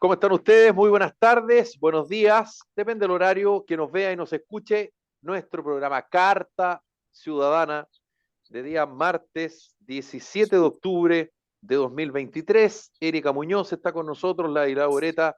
¿Cómo están ustedes? Muy buenas tardes, buenos días. Depende del horario que nos vea y nos escuche. Nuestro programa Carta Ciudadana de día martes 17 de octubre de 2023. Erika Muñoz está con nosotros, Laila Oreta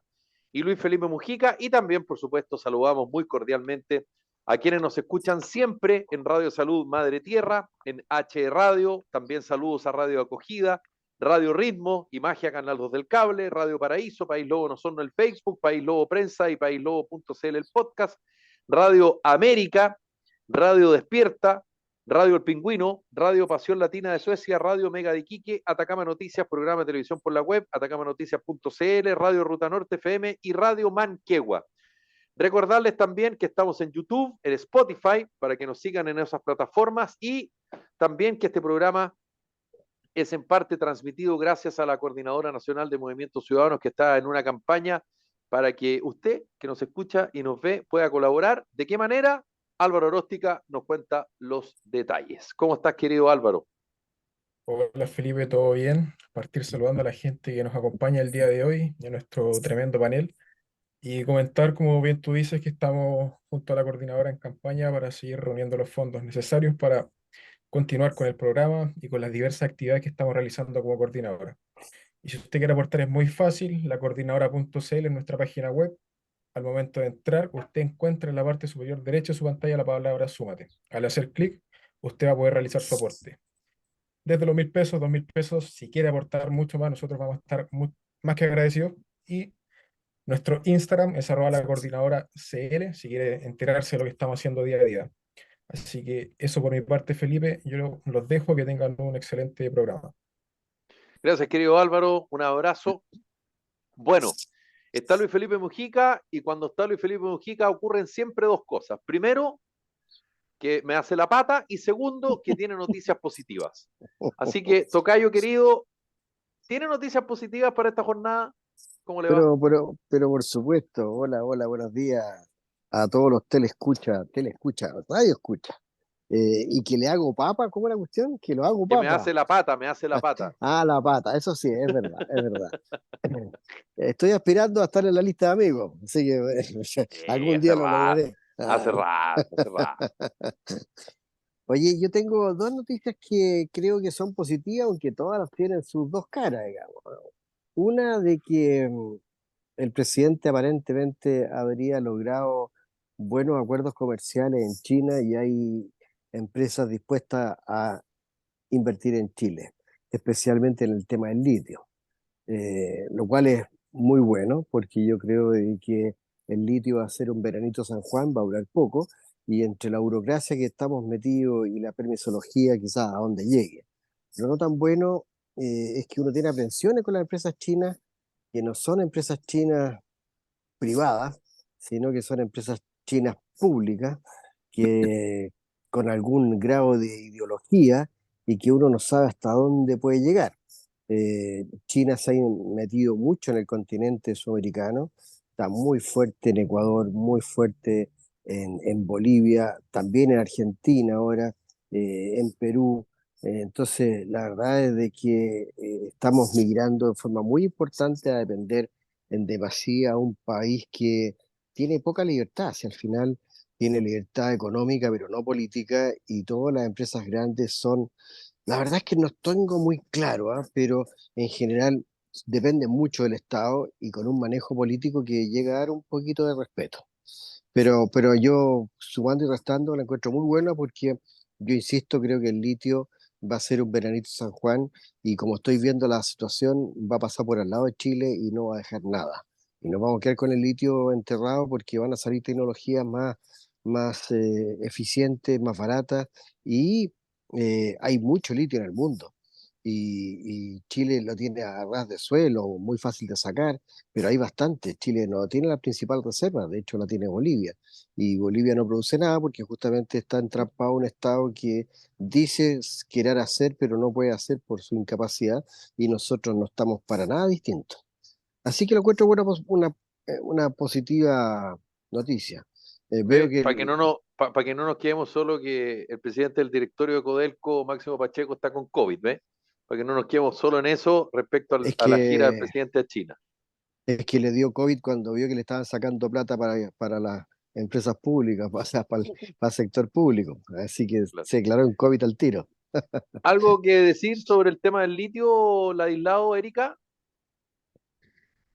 y Luis Felipe Mujica. Y también, por supuesto, saludamos muy cordialmente a quienes nos escuchan siempre en Radio Salud Madre Tierra, en H Radio. También saludos a Radio Acogida, Radio Ritmo y Magia Canal 2 del Cable, Radio Paraíso, País Lobo No Son el Facebook, País Lobo Prensa y paislobo.cl el podcast, Radio América, Radio Despierta, Radio El Pingüino, Radio Pasión Latina de Suecia, Radio Mega de Iquique, Atacama Noticias, programa de televisión por la web, atacamanoticias.cl, Radio Ruta Norte FM y Radio Manquegua. Recordarles también que estamos en YouTube, en Spotify, para que nos sigan en esas plataformas y también que este programa es en parte transmitido gracias a la Coordinadora Nacional de Movimientos Ciudadanos que está en una campaña para que usted, que nos escucha y nos ve, pueda colaborar. ¿De qué manera? Álvaro Oróstica nos cuenta los detalles. ¿Cómo estás, querido Álvaro? Hola Felipe, ¿todo bien? Partir saludando a la gente que nos acompaña el día de hoy y a nuestro tremendo panel y comentar, como bien tú dices, que estamos junto a la coordinadora en campaña para seguir reuniendo los fondos necesarios para continuar con el programa y con las diversas actividades que estamos realizando como coordinadora. Y si usted quiere aportar es muy fácil, la coordinadora.cl es nuestra página web. Al momento de entrar, usted encuentra en la parte superior derecha de su pantalla la palabra Súmate. Al hacer clic, usted va a poder realizar su aporte desde los 1.000 pesos, 2.000 pesos. Si quiere aportar mucho más, nosotros vamos a estar más que agradecidos. Y nuestro Instagram es @la coordinadora CL, si quiere enterarse de lo que estamos haciendo día a día. Así que eso por mi parte, Felipe, yo los dejo, que tengan un excelente programa. Gracias, querido Álvaro. Un abrazo. Bueno, está Luis Felipe Mujica y cuando está Luis Felipe Mujica ocurren siempre dos cosas. Primero, que me hace la pata y segundo, que tiene noticias positivas. Así que, tocayo querido, ¿tiene noticias positivas para esta jornada? ¿Cómo le va? Pero por supuesto, hola, hola, buenos días a todos los telescucha, radio escucha. Y que le hago papa, ¿cómo es la cuestión? Que lo hago Que me papa. hace la pata, me hace la pata. Ah, la pata, eso sí, es verdad, es verdad. Estoy aspirando a estar en la lista de amigos, así que Sí, algún hace día lo rato, lograré. hace Ah. rato, hace rato. Oye, yo tengo dos noticias que creo que son positivas, aunque todas las tienen sus dos caras, digamos. Una de que el presidente aparentemente habría logrado buenos acuerdos comerciales en China y hay empresas dispuestas a invertir en Chile, especialmente en el tema del litio, lo cual es muy bueno porque yo creo de que el litio va a ser un veranito San Juan, va a durar poco, y entre la burocracia que estamos metidos y la permisología quizás a donde llegue. Lo no tan bueno es que uno tiene aprensiones con las empresas chinas, que no son empresas chinas privadas, sino que son empresas chinas públicas que con algún grado de ideología y que uno no sabe hasta dónde puede llegar. China se ha metido mucho en el continente sudamericano, está muy fuerte en Ecuador, muy fuerte en Bolivia, también en Argentina ahora, en Perú. Entonces, la verdad es de que estamos migrando de forma muy importante a depender en demasía a un país que tiene poca libertad, si al final tiene libertad económica, pero no política, y todas las empresas grandes son, la verdad es que no tengo muy claro, ¿ah? Pero en general depende mucho del Estado y con un manejo político que llega a dar un poquito de respeto. Pero yo, sumando y restando, la encuentro muy buena porque yo insisto, creo que el litio va a ser un veranito San Juan, y como estoy viendo la situación, va a pasar por al lado de Chile y no va a dejar nada. Y nos vamos a quedar con el litio enterrado porque van a salir tecnologías más eficientes, más baratas, y hay mucho litio en el mundo. Y Chile lo tiene a ras de suelo, muy fácil de sacar, pero hay bastante. Chile no tiene la principal reserva, de hecho la tiene Bolivia. Y Bolivia no produce nada porque justamente está entrampado un Estado que dice querer hacer, pero no puede hacer por su incapacidad, y nosotros no estamos para nada distintos. Así que lo encuentro una positiva noticia. Veo que Para que no nos, que no nos quedemos solo que el presidente del directorio de Codelco, Máximo Pacheco, está con COVID, ¿ves? Para que no nos quedemos solo en eso respecto es a la gira del que presidente a China. Es que le dio COVID cuando vio que le estaban sacando plata para las empresas públicas, o sea, para el sector público. Así que Claro. se declaró en COVID al tiro. ¿Algo que decir sobre el tema del litio, Ladislao, Erika?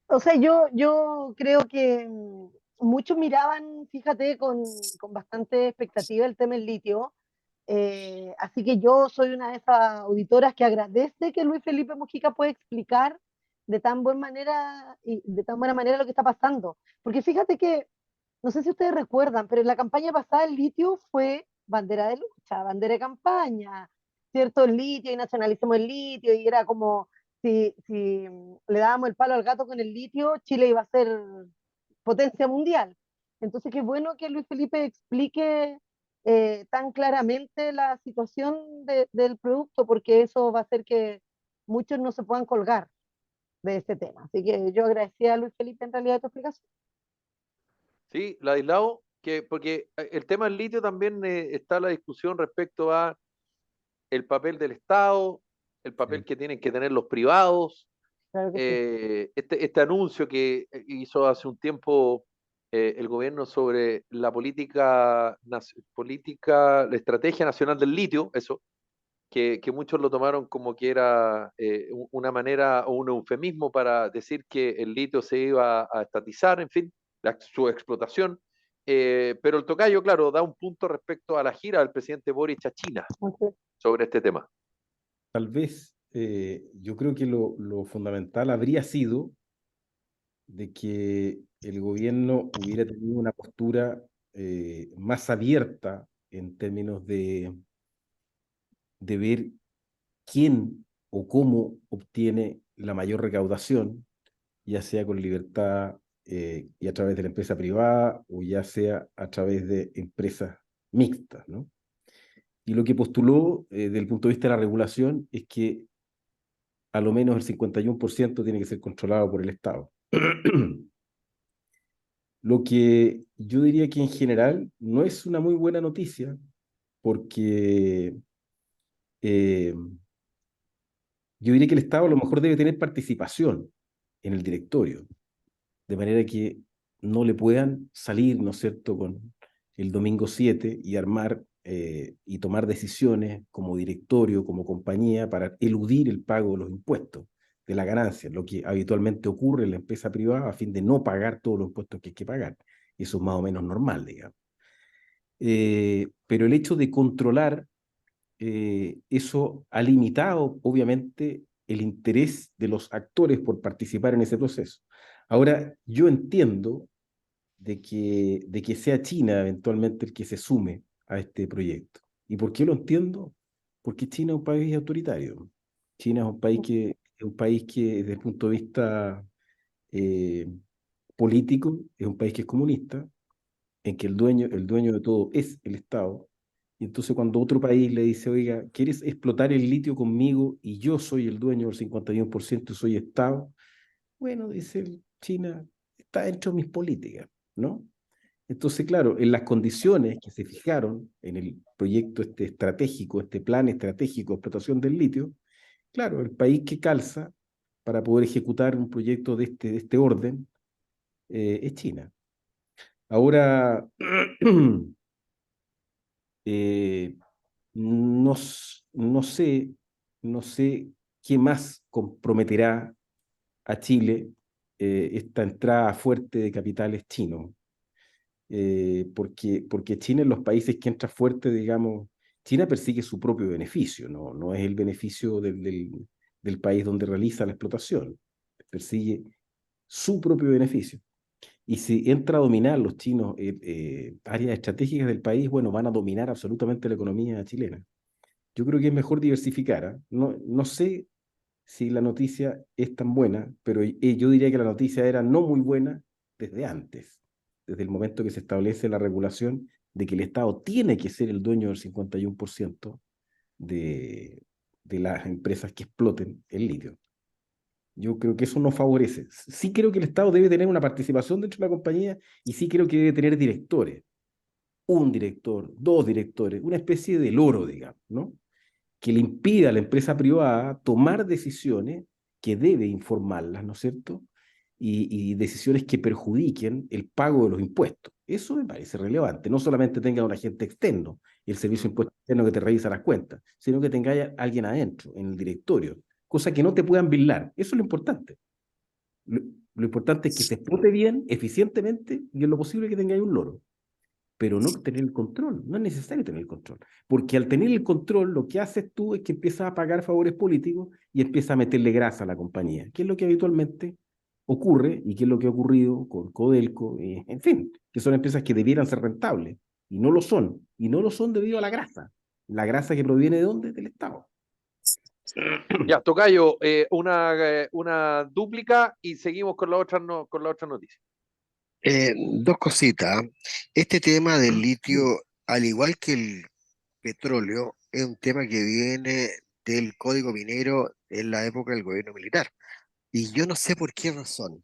O sea, yo creo que muchos miraban, fíjate, con bastante expectativa el tema del litio. Así que yo soy una de esas auditoras que agradece que Luis Felipe Mujica pueda explicar de tan buena manera y de tan buena manera lo que está pasando. Porque fíjate que, no sé si ustedes recuerdan, pero en la campaña pasada el litio fue bandera de lucha, bandera de campaña, ¿cierto? El litio y nacionalicemos el litio y era como si le dábamos el palo al gato con el litio, Chile iba a ser potencia mundial. Entonces, qué bueno que Luis Felipe explique tan claramente la situación del producto, porque eso va a hacer que muchos no se puedan colgar de este tema. Así que yo agradecía a Luis Felipe en realidad tu explicación. Sí, Ladislao, porque el tema del litio también está la discusión respecto a el papel del Estado, el papel Sí. que tienen que tener los privados, Claro que sí. este anuncio que hizo hace un tiempo el gobierno sobre la la estrategia nacional del litio, eso, que muchos lo tomaron como que era una manera o un eufemismo para decir que el litio se iba a estatizar, en fin, su explotación. Pero el tocayo, claro, da un punto respecto a la gira del presidente Boric a China Entonces, sobre este tema. Tal vez yo creo que lo fundamental habría sido de que el gobierno hubiera tenido una postura más abierta en términos de ver quién o cómo obtiene la mayor recaudación, ya sea con libertad y a través de la empresa privada o ya sea a través de empresas mixtas, ¿no? Y lo que postuló desde el punto de vista de la regulación es que a lo menos el 51% tiene que ser controlado por el Estado. Lo que yo diría que en general no es una muy buena noticia, porque eh, yo diría que el Estado a lo mejor debe tener participación en el directorio, de manera que no le puedan salir, ¿no es cierto?, con el domingo 7 y armar y tomar decisiones como directorio, como compañía, para eludir el pago de los impuestos, de la ganancia, lo que habitualmente ocurre en la empresa privada a fin de no pagar todos los impuestos que hay que pagar. Eso es más o menos normal, digamos. Pero el hecho de controlar eso ha limitado, obviamente, el interés de los actores por participar en ese proceso. Ahora, yo entiendo de que sea China eventualmente el que se sume a este proyecto. ¿Y por qué lo entiendo? Porque China es un país autoritario. China es un país que desde el punto de vista eh, político, es un país que es comunista, en que el dueño de todo es el Estado. Y entonces cuando otro país le dice, oiga, ¿quieres explotar el litio conmigo y yo soy el dueño del 51% y soy Estado? Bueno, dice China, está dentro de mis políticas, ¿no? Entonces, claro, en las condiciones que se fijaron en el proyecto este estratégico, este plan estratégico de explotación del litio, claro, el país que calza para poder ejecutar un proyecto de este orden es China. Ahora, eh, no, no sé, no sé qué más comprometerá a Chile esta entrada fuerte de capitales chinos. Porque China en los países que entra fuerte, digamos, China persigue su propio beneficio, no es el beneficio del país donde realiza la explotación, persigue su propio beneficio. Y si entra a dominar los chinos áreas estratégicas del país, bueno, van a dominar absolutamente la economía chilena. Yo creo que es mejor diversificar, ¿eh? No sé si la noticia es tan buena, pero yo diría que la noticia era no muy buena desde antes, desde el momento que se establece la regulación de que el Estado tiene que ser el dueño del 51% de, de las empresas que exploten el litio. Yo creo que eso no favorece. Sí creo que el Estado debe tener una participación dentro de la compañía y sí creo que debe tener directores. Un director, dos directores, una especie de loro, digamos, ¿no? Que le impida a la empresa privada tomar decisiones que debe informarlas, ¿no es cierto? y decisiones que perjudiquen el pago de los impuestos. Eso me parece relevante. No solamente tenga un agente externo y el servicio de impuestos externo que te revisa las cuentas, sino que tenga alguien adentro, en el directorio, cosa que no te puedan vigilar. Eso es lo importante. Lo importante es que se explote bien, eficientemente, y en lo posible que tengáis un loro. Pero no tener el control. No es necesario tener el control. Porque al tener el control, lo que haces tú es que empiezas a pagar favores políticos y empiezas a meterle grasa a la compañía, que es lo que habitualmente ocurre y que es lo que ha ocurrido con Codelco, en fin, que son empresas que debieran ser rentables y no lo son. Y no lo son debido a la grasa. La grasa que proviene de dónde? Del Estado. Ya, tocayo, una dúplica y seguimos con la otra, con la otra noticia. Dos cositas. Este tema del litio, al igual que el petróleo, es un tema que viene del código minero en la época del gobierno militar. Y yo no sé por qué razón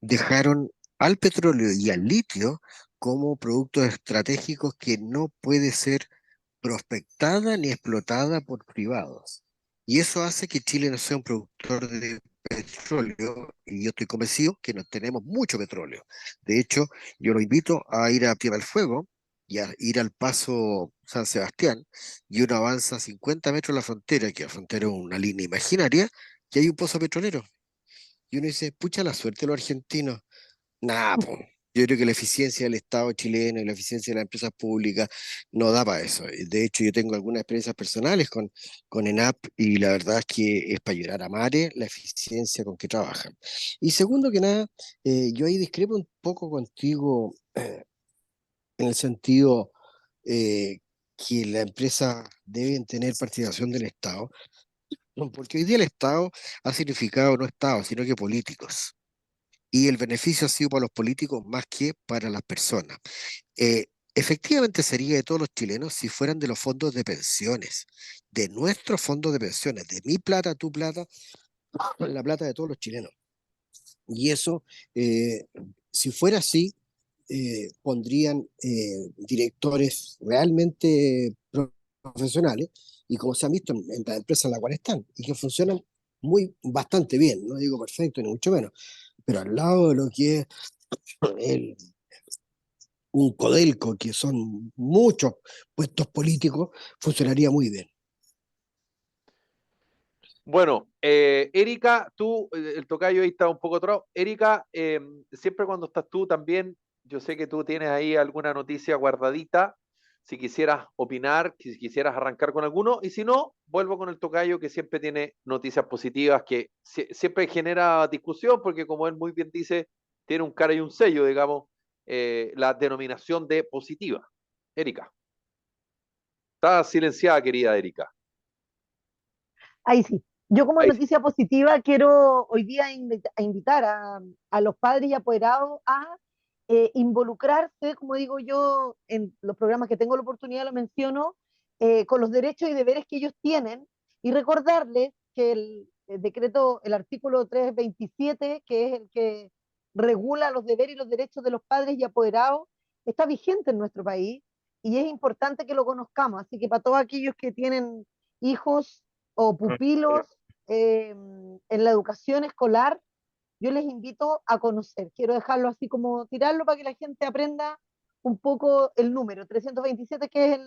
dejaron al petróleo y al litio como productos estratégicos que no puede ser prospectada ni explotada por privados. Y eso hace que Chile no sea un productor de petróleo, y yo estoy convencido que no tenemos mucho petróleo. De hecho, yo lo invito a ir a Tierra del Fuego y a ir al paso San Sebastián, y uno avanza 50 metros la frontera, que la frontera es una línea imaginaria, y hay un pozo petrolero. Y uno dice, pucha la suerte de los argentinos. Nah, po. Yo creo que la eficiencia del Estado chileno y la eficiencia de las empresas públicas no da para eso. De hecho, yo tengo algunas experiencias personales con ENAP, y la verdad es que es para llorar a mare la eficiencia con que trabajan. Y segundo que nada, yo ahí discrepo un poco contigo en el sentido eh, que las empresas deben tener participación del Estado, no, porque hoy día el Estado ha significado no Estado, sino que políticos. Y el beneficio ha sido para los políticos más que para las personas. Efectivamente sería de todos los chilenos si fueran de los fondos de pensiones, de nuestros fondos de pensiones, de mi plata, tu plata, la plata de todos los chilenos. Y eso, eh, si fuera así, pondrían directores realmente profesionales, y como se han visto en las empresas en las cuales están, y que funcionan bastante bien, no digo perfecto ni mucho menos, pero al lado de lo que es el un Codelco, que son muchos puestos políticos, funcionaría muy bien. Bueno, Erika, tú, el tocayo ahí está un poco atrás. Erika, siempre cuando estás tú también, yo sé que tú tienes ahí alguna noticia guardadita, si quisieras opinar, si quisieras arrancar con alguno, y si no, vuelvo con el tocayo que siempre tiene noticias positivas, que siempre genera discusión, porque como él muy bien dice, tiene un cara y un sello, digamos, la denominación de positiva. Erika, está silenciada, querida Erika. Ahí sí. Yo como Ahí sí. noticia positiva quiero hoy día invitar a los padres y apoderados a involucrarse, como digo yo, en los programas que tengo la oportunidad, lo menciono, con los derechos y deberes que ellos tienen, y recordarles que el decreto, el artículo 327, que es el que regula los deberes y los derechos de los padres y apoderados, está vigente en nuestro país y es importante que lo conozcamos. Así que para todos aquellos que tienen hijos o pupilos en la educación escolar, yo les invito a conocer. Quiero dejarlo así como tirarlo para que la gente aprenda un poco el número 327, que es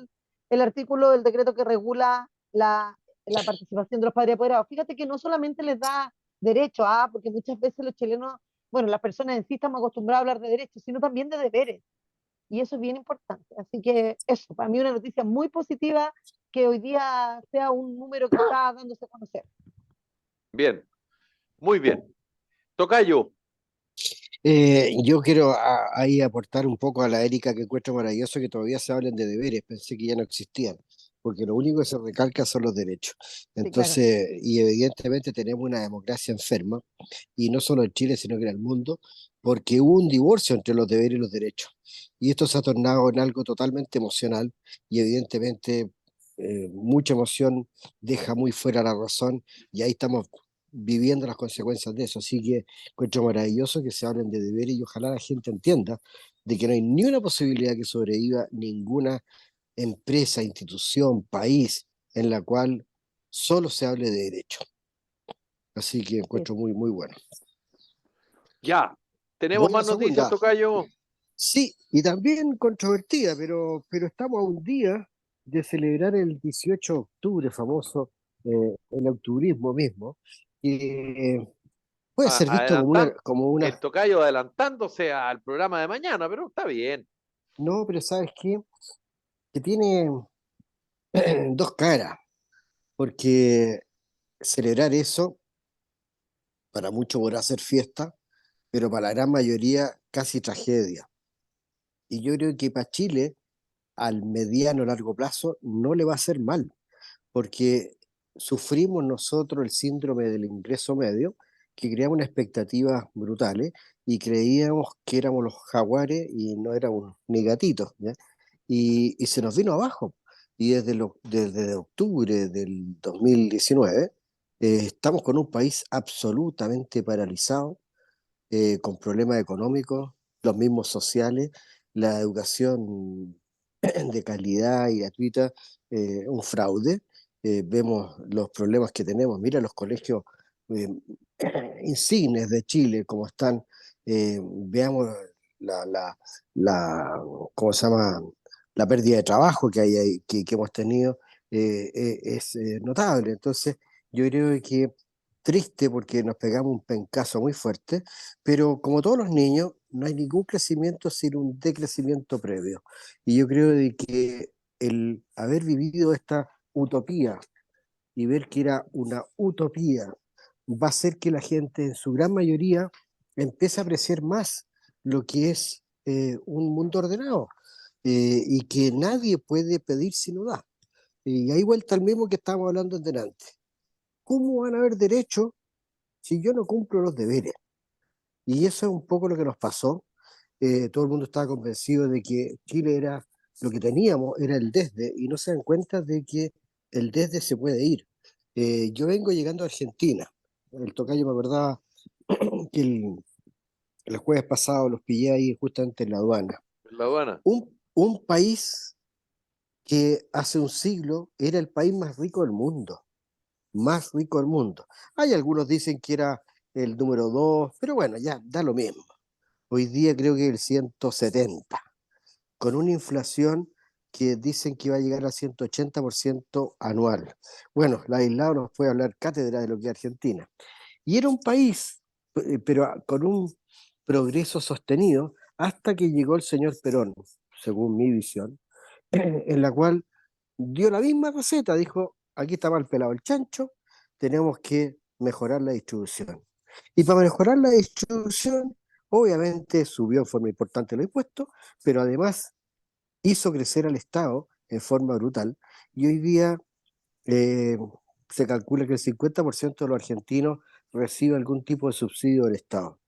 el artículo del decreto que regula la participación de los padres apoderados. Fíjate que no solamente les da derecho a, porque muchas veces los chilenos, bueno, las personas en sí estamos acostumbrados a hablar de derechos, sino también de deberes. Y eso es bien importante. Así que eso, para mí una noticia muy positiva que hoy día sea un número que está dándose a conocer. Bien, muy bien. Tocayo, Yo quiero ahí aportar un poco a la Erika, que encuentro maravilloso que todavía se hablen de deberes. Pensé que ya no existían, porque lo único que se recalca son los derechos. Sí, claro. Entonces, y evidentemente tenemos una democracia enferma, y no solo en Chile, sino que en el mundo, porque hubo un divorcio entre los deberes y los derechos. Y esto se ha tornado en algo totalmente emocional, y evidentemente mucha emoción deja muy fuera la razón, y ahí estamos viviendo las consecuencias de eso. Así que encuentro maravilloso que se hablen de deberes, y ojalá la gente entienda de que no hay ni una posibilidad que sobreviva ninguna empresa, institución, país en la cual solo se hable de derecho. Así que Sí. encuentro muy, muy bueno. Ya, tenemos Voy a la más noticias, segunda. tocayo. Sí, y también controvertida, pero estamos a un día de celebrar el 18 de octubre, famoso, el octubrismo mismo, que puede ser visto Adelantando, como el una, tocayo adelantándose al programa de mañana, pero está bien. no, pero ¿sabes qué? Que tiene dos caras, porque celebrar eso, para muchos podrá ser fiesta, pero para la gran mayoría casi tragedia. Y yo creo que para Chile, al mediano o largo plazo, no le va a hacer mal, porque sufrimos nosotros el síndrome del ingreso medio, que creamos unas expectativas brutales y creíamos que éramos los jaguares y no éramos ni gatitos, ¿ya? Y se nos vino abajo. Y desde octubre del 2019 estamos con un país absolutamente paralizado, con problemas económicos, los mismos sociales, la educación de calidad y gratuita, un fraude. Vemos los problemas que tenemos. Mira los colegios eh, insignes de Chile, cómo están. Veamos la, la, la, ¿cómo se llama? La pérdida de trabajo que hay ahí, que hemos tenido, es notable. Entonces, yo creo que triste porque nos pegamos un pencazo muy fuerte, pero como todos los niños, no hay ningún crecimiento sin un decrecimiento previo. Y yo creo de que el haber vivido esta utopía y ver que era una utopía va a hacer que la gente, en su gran mayoría, empiece a apreciar más lo que es un mundo ordenado, y que nadie puede pedir si no da. Y ahí vuelta al mismo que estábamos hablando delante. ¿Cómo van a haber derechos si yo no cumplo los deberes? Y eso es un poco lo que nos pasó. Todo el mundo estaba convencido de que Chile era lo que teníamos, era el desde, y no se dan cuenta de que el desde se puede ir. Yo vengo llegando a Argentina. El tocayo me acordaba que el jueves pasado los pillé ahí justamente en la aduana. En La Habana. Un país que hace un siglo era el país más rico del mundo, más rico del mundo. Hay algunos dicen que era el número dos, pero bueno, ya da lo mismo. Hoy día creo que el 170, con una inflación que dicen que va a llegar al 180% anual. Bueno, la aislado nos puede hablar cátedra de lo que es Argentina. Y era un país, pero con un progreso sostenido, hasta que llegó el señor Perón, según mi visión, en la cual dio la misma receta, dijo, aquí está mal pelado el chancho, tenemos que mejorar la distribución. Y para mejorar la distribución, obviamente subió en forma importante los impuestos, pero además hizo crecer al Estado en forma brutal. Y hoy día eh, se calcula que el 50% de los argentinos recibe algún tipo de subsidio del Estado.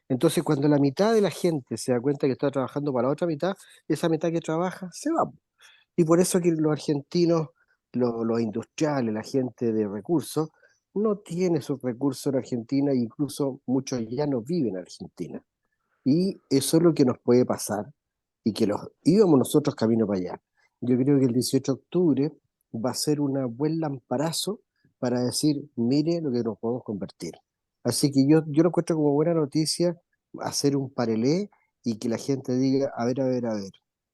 Entonces, cuando la mitad de la gente se da cuenta que está trabajando para la otra mitad, esa mitad que trabaja se va. Y por eso que los argentinos, los industriales, la gente de recursos, no tiene sus recursos en Argentina e incluso muchos ya no viven en Argentina. Y eso es lo que nos puede pasar y que los íbamos nosotros camino para allá. Yo creo que el 18 de octubre va a ser un buen lamparazo para decir, mire lo que nos podemos convertir. Así que yo lo encuentro como buena noticia hacer un parelé y que la gente diga, a ver,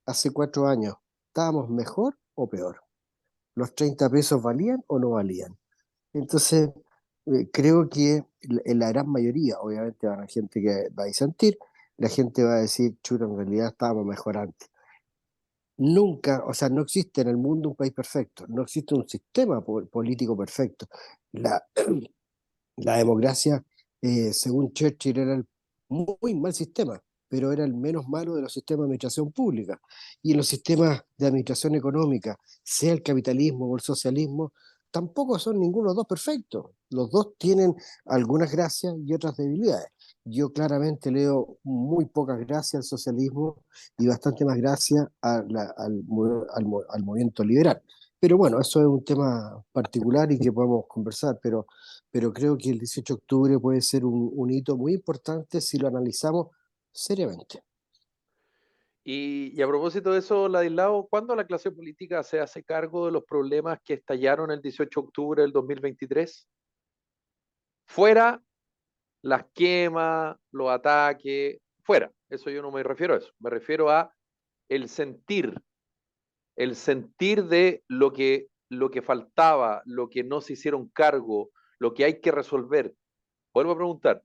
hace 4 años, ¿estábamos mejor o peor? ¿Los 30 pesos valían o no valían? Entonces, creo que en la gran mayoría, obviamente, va a haber gente que va a disentir, la gente va a decir, chuta, en realidad estábamos mejor antes. Nunca, o sea, no existe en el mundo un país perfecto, no existe un sistema político perfecto. La, la democracia, según Churchill, era el muy mal sistema, pero era el menos malo de los sistemas de administración pública. Y en los sistemas de administración económica, sea el capitalismo o el socialismo, tampoco son ninguno de los dos perfectos. Los dos tienen algunas gracias y otras debilidades. Yo claramente leo muy pocas gracias al socialismo y bastante más gracias al movimiento liberal. Pero bueno, eso es un tema particular y que podemos conversar, pero creo que el 18 de octubre puede ser un hito muy importante si lo analizamos seriamente. Y a propósito de eso, Ladislao, ¿cuándo la clase política se hace cargo de los problemas que estallaron el 18 de octubre del 2023? Fuera las quemas, los ataques, fuera. Eso yo no me refiero a eso. Me refiero a el sentir de lo que faltaba, lo que no se hicieron cargo, lo que hay que resolver. Vuelvo a preguntar,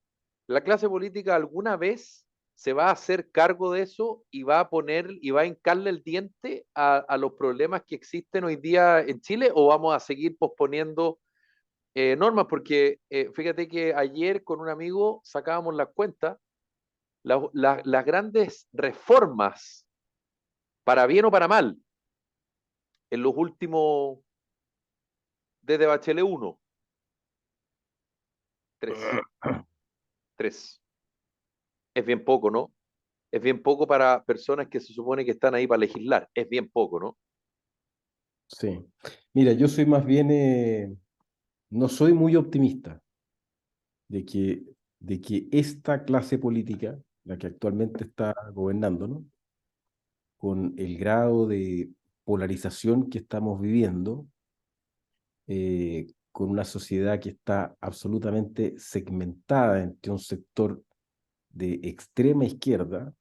¿la clase política alguna vez se va a hacer cargo de eso y va a poner y va a hincarle el diente a los problemas que existen hoy día en Chile, o vamos a seguir posponiendo normas? Porque fíjate que ayer con un amigo sacábamos las cuentas, las grandes reformas, para bien o para mal, en los últimos, desde Bachelet 1, 3. Es bien poco, ¿no? Es bien poco para personas que se supone que están ahí para legislar. Es bien poco, ¿no? Sí. Mira, yo soy más bien, no soy muy optimista de que esta clase política, la que actualmente está gobernando, ¿no? Con el grado de polarización que estamos viviendo, con una sociedad que está absolutamente segmentada entre un sector de extrema izquierda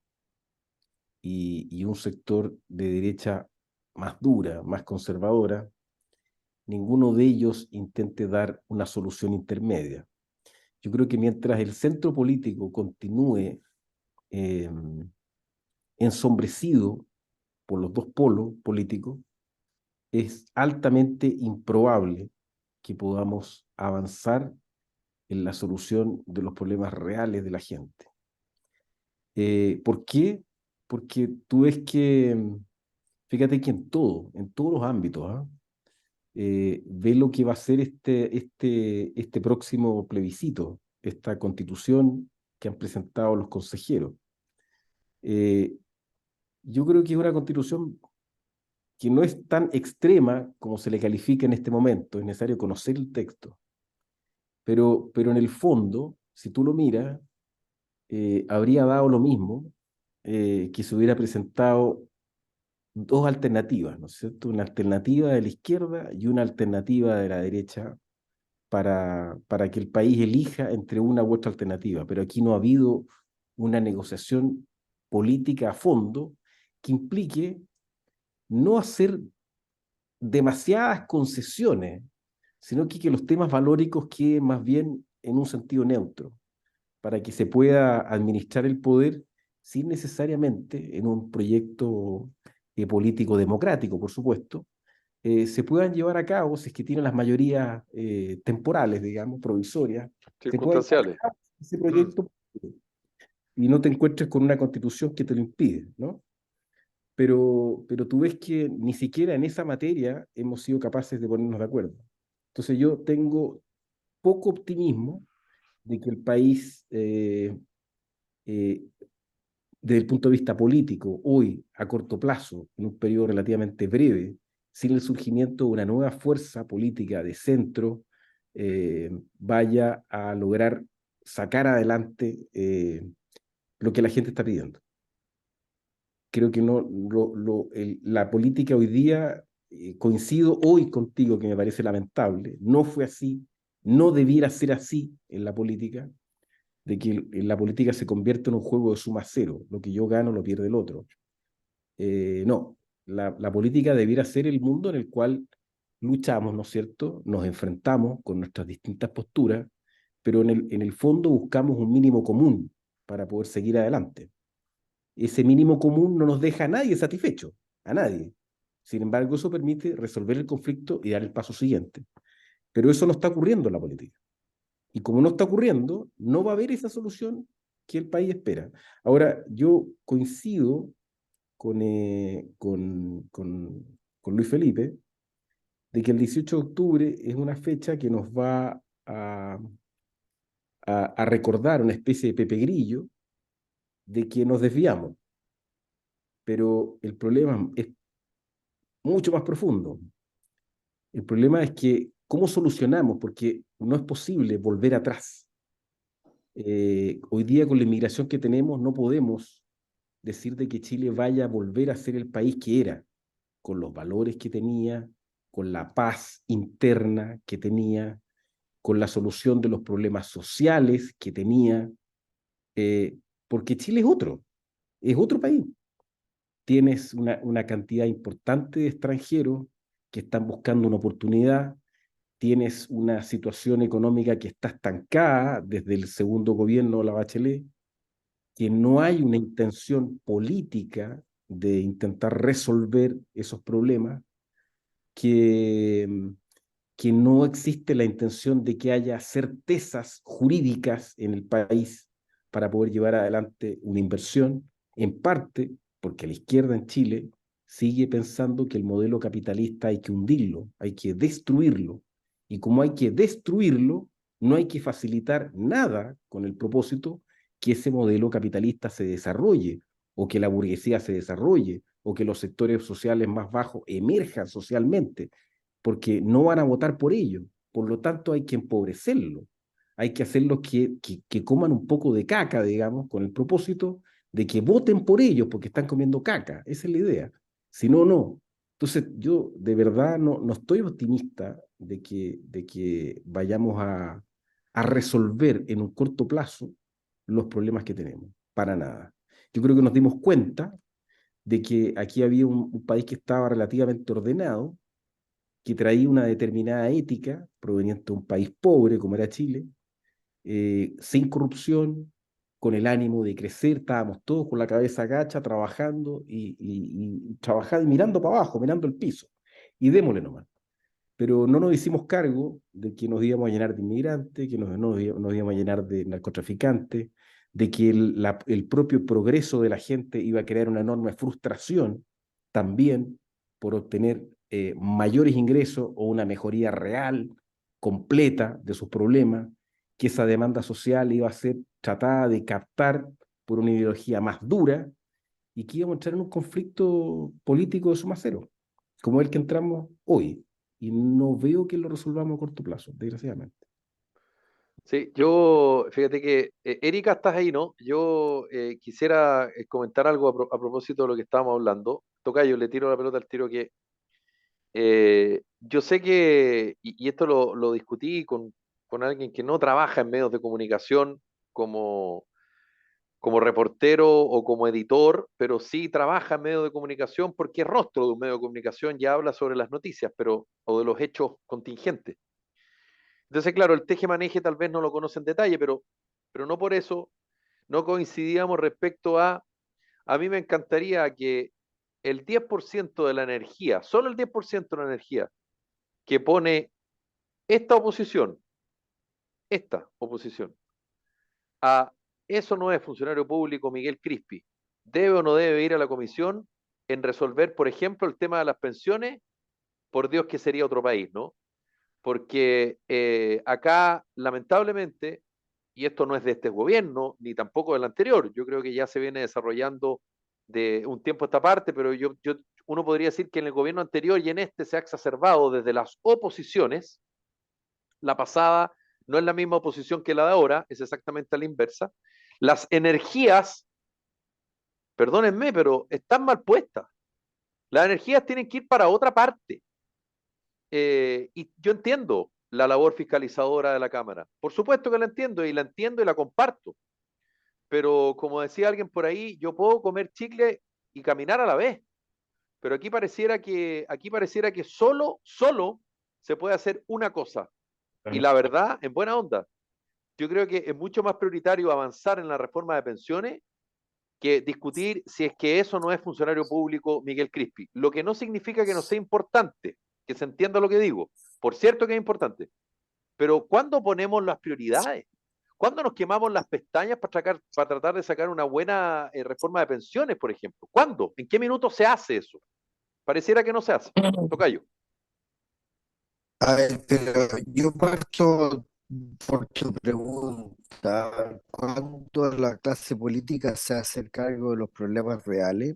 y un sector de derecha más dura, más conservadora, ninguno de ellos intente dar una solución intermedia. Yo creo que mientras el centro político continúe eh, ensombrecido por los dos polos políticos, es altamente improbable que podamos avanzar en la solución de los problemas reales de la gente. ¿Por qué? Porque tú ves que, fíjate que en todos los ámbitos, ¿ah? Ve lo que va a ser este próximo plebiscito, esta constitución que han presentado los consejeros. Yo creo que es una constitución que no es tan extrema como se le califica en este momento. Es necesario conocer el texto. Pero en el fondo, si tú lo miras, habría dado lo mismo que se hubiera presentado dos alternativas, ¿no es cierto? Una alternativa de la izquierda y una alternativa de la derecha para que el país elija entre una u otra alternativa. Pero aquí no ha habido una negociación política a fondo que implique no hacer demasiadas concesiones, sino que los temas valóricos queden más bien en un sentido neutro, para que se pueda administrar el poder sin necesariamente en un proyecto político democrático, por supuesto, se puedan llevar a cabo, si es que tienen las mayorías temporales, digamos, provisorias, se pueda llevar a Circunstanciales. cabo ese proyecto y no te encuentres con una constitución que te lo impide, ¿no? Pero tú ves que ni siquiera en esa materia hemos sido capaces de ponernos de acuerdo. Entonces yo tengo poco optimismo de que el país, eh, desde el punto de vista político, hoy, a corto plazo, en un periodo relativamente breve, sin el surgimiento de una nueva fuerza política de centro, vaya a lograr sacar adelante lo que la gente está pidiendo. Creo que no, la política hoy día, coincido hoy contigo que me parece lamentable, no fue así, no debiera ser así en la política, de que en la política se convierte en un juego de suma cero, lo que yo gano lo pierde el otro. No, la política debiera ser el mundo en el cual luchamos, ¿no es cierto? Nos enfrentamos con nuestras distintas posturas, pero en el fondo buscamos un mínimo común para poder seguir adelante. Ese mínimo común no nos deja a nadie satisfecho, a nadie. Sin embargo, eso permite resolver el conflicto y dar el paso siguiente. Pero eso no está ocurriendo en la política. Y como no está ocurriendo, no va a haber esa solución que el país espera. Ahora, yo coincido con Luis Felipe de que el 18 de octubre es una fecha que nos va a recordar una especie de Pepe Grillo de que nos desviamos. Pero el problema es mucho más profundo. El problema es que, ¿cómo solucionamos? Porque no es posible volver atrás. Hoy día, con la inmigración que tenemos, no podemos decir de que Chile vaya a volver a ser el país que era, con los valores que tenía, con la paz interna que tenía, con la solución de los problemas sociales que tenía, porque Chile es otro país. Tienes una cantidad importante de extranjeros que están buscando una oportunidad, tienes una situación económica que está estancada desde el segundo gobierno de la Bachelet, que no hay una intención política de intentar resolver esos problemas, que no existe la intención de que haya certezas jurídicas en el país para poder llevar adelante una inversión, en parte porque la izquierda en Chile sigue pensando que el modelo capitalista hay que hundirlo, hay que destruirlo, y como hay que destruirlo, no hay que facilitar nada con el propósito que ese modelo capitalista se desarrolle, o que la burguesía se desarrolle, o que los sectores sociales más bajos emerjan socialmente, porque no van a votar por ello. Por lo tanto, hay que empobrecerlo. Hay que hacerlos que coman un poco de caca, digamos, con el propósito de que voten por ellos porque están comiendo caca. Esa es la idea. Si no, no. Entonces, yo de verdad no estoy optimista de que vayamos a resolver en un corto plazo los problemas que tenemos. Para nada. Yo creo que nos dimos cuenta de que aquí había un país que estaba relativamente ordenado, que traía una determinada ética proveniente de un país pobre como era Chile, sin corrupción, con el ánimo de crecer, estábamos todos con la cabeza agacha, trabajando y trabajando y mirando para abajo, mirando el piso, y démosle nomás. Pero no nos hicimos cargo de que nos íbamos a llenar de inmigrantes, que nos íbamos a llenar de narcotraficantes, de que el propio progreso de la gente iba a crear una enorme frustración también por obtener mayores ingresos o una mejoría real, completa de sus problemas, que esa demanda social iba a ser tratada de captar por una ideología más dura y que íbamos a entrar en un conflicto político de suma cero, como el que entramos hoy. Y no veo que lo resolvamos a corto plazo, desgraciadamente. Sí, yo, fíjate que, Erika, estás ahí, ¿no? Yo quisiera comentar algo a propósito de lo que estábamos hablando. Tocayo, le tiro la pelota al tiro que yo sé que, y esto lo discutí con alguien que no trabaja en medios de comunicación como, como reportero o como editor, pero sí trabaja en medios de comunicación porque es rostro de un medio de comunicación y habla sobre las noticias, pero, o de los hechos contingentes. Entonces, claro, el teje-maneje tal vez no lo conoce en detalle, pero no por eso no coincidíamos respecto a mí me encantaría que el 10% de la energía, solo el 10% de la energía que pone esta oposición, a eso no es funcionario público Miguel Crispi, debe o no debe ir a la comisión en resolver, por ejemplo, el tema de las pensiones, por Dios que sería otro país, ¿no? Porque acá, lamentablemente, y esto no es de este gobierno, ni tampoco del anterior, yo creo que ya se viene desarrollando de un tiempo a esta parte, pero uno podría decir que en el gobierno anterior y en este se ha exacerbado desde las oposiciones. La pasada no es la misma oposición que la de ahora, es exactamente a la inversa. Las energías, perdónenme, pero están mal puestas. Las energías tienen que ir para otra parte. Y yo entiendo la labor fiscalizadora de la Cámara. Por supuesto que la entiendo y la comparto. Pero como decía alguien por ahí, yo puedo comer chicle y caminar a la vez. Pero aquí pareciera que solo se puede hacer una cosa. Y la verdad, en buena onda, yo creo que es mucho más prioritario avanzar en la reforma de pensiones que discutir si es que eso no es funcionario público Miguel Crispi. Lo que no significa que no sea importante, que se entienda lo que digo. Por cierto que es importante. Pero ¿cuándo ponemos las prioridades? ¿Cuándo nos quemamos las pestañas para tratar de sacar una buena reforma de pensiones, por ejemplo? ¿Cuándo? ¿En qué minuto se hace eso? Pareciera que no se hace. Tocayo. A ver, pero yo parto por tu pregunta. ¿Cuándo la clase política se hace cargo de los problemas reales?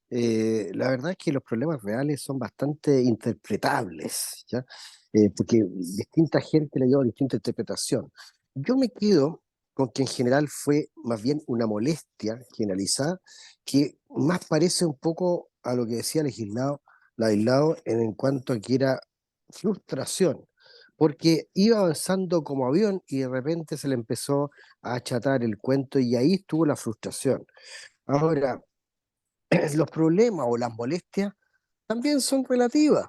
La verdad es que los problemas reales son bastante interpretables, ¿ya? Porque distinta gente le dio distinta interpretación. Yo me quedo con que en general fue más bien una molestia generalizada, que más parece un poco a lo que decía el legislado en cuanto a que era frustración, porque iba avanzando como avión y de repente se le empezó a achatar el cuento y ahí estuvo la frustración. Ahora, los problemas o las molestias también son relativas,